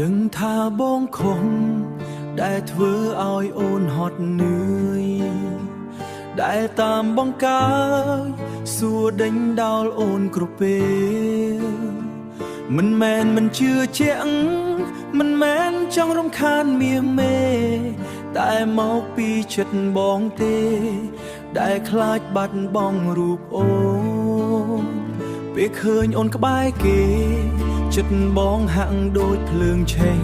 ដឹងថាបងខំដែលធ្វើឲ្យអូនហត់នឿយដែលតាមបងកើយសួរដេញដោលអូនគ្រប់ពេលមិនមែនមិនជឿជាក់មិនមែនចង់រំខានមាសមេតែមកពីចិត្តបងទេដែលខ្លាចបាត់បង់រូបអូនពេលឃើញអូនក្បែរគេចិត្តបងហាក់ដូចភ្លើងឆេះ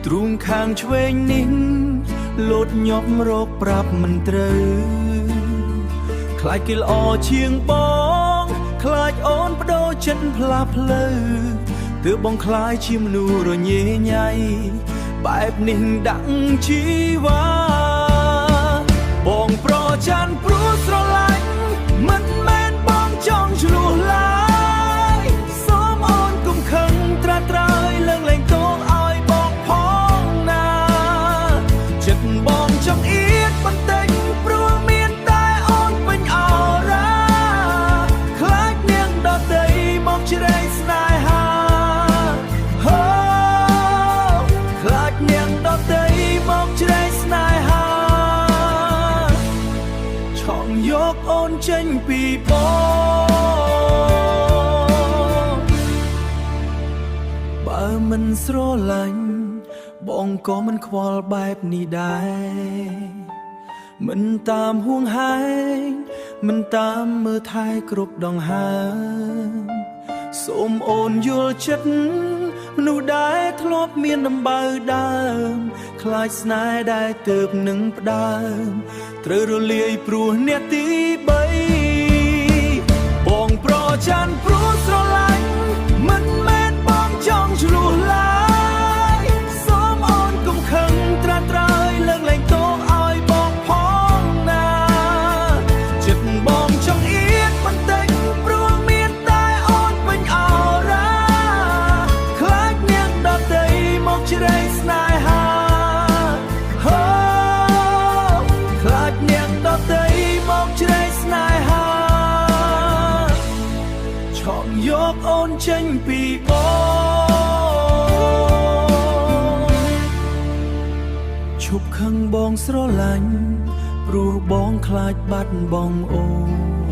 ទ្រូងខាងឆ្វេងនេះលោតញាប់រកប្រាប់មិនត្រូវខ្លាចគេល្អជាងបងខ្លាចអូនបដូរចិត្តផ្លាស់ផ្លូវទើបបងខ្លាយជាមនុស្សរញ៉េញ៉ៃបែបនេះដាក់ជីវ៉ាបងប្រច័ណ្ឌព្រោះស្រឡាញ់មិនមែនបងចង់ឆ្លោះឡើយសូមអូនកុំខឹងត្រាត្រើយលើកលែងទោសឲ្យបងផងណាចិត្តបងចង់អៀតបន្តិចព្រោះមានតែអូនពេញអរ៉ាខ្លាចនាងដតីមកជ្រែកស្នេហាខ្លាចនាងដតីមកជ្រែកស្នេហាឆក់យកអូនចេញពីបងបើមិនស្រឡាញ់បងក៏មិនខ្វល់បែបនេះដែរមិនតាមហួងហែងមិនតាមមើលថែគ្រប់ដងហើមសូមអូនយល់ចិត្តមនុស្សដែលធ្លាប់មានដំបៅដើមខ្លាចស្នេហ៍ដែលទើបនឹងផ្ដើមត្រូវរលាយព្រោះអ្នកទី3បងប្រច័ណ្ឌព្រោះស្រឡាញ់មិនមែនបងចង់ឆ្លោះឡើយសូមអូនកុំខឹងត្រាត្រើយលើកលែងទោសឲ្យបងផងណាចិត្តបងចង់អៀតបន្តិចព្រោះមានតែអូនពេញអរ៉ាខ្លាចនាងដតីមកជ្រែកស្នេហាខ្លាចនាងដតីមកជ្រែកស្នេហាឆក់យកអូនចេញពីបងឈប់ខឹងបងស្រឡាញ់ព្រោះបងខ្លាចបាត់បង់អូន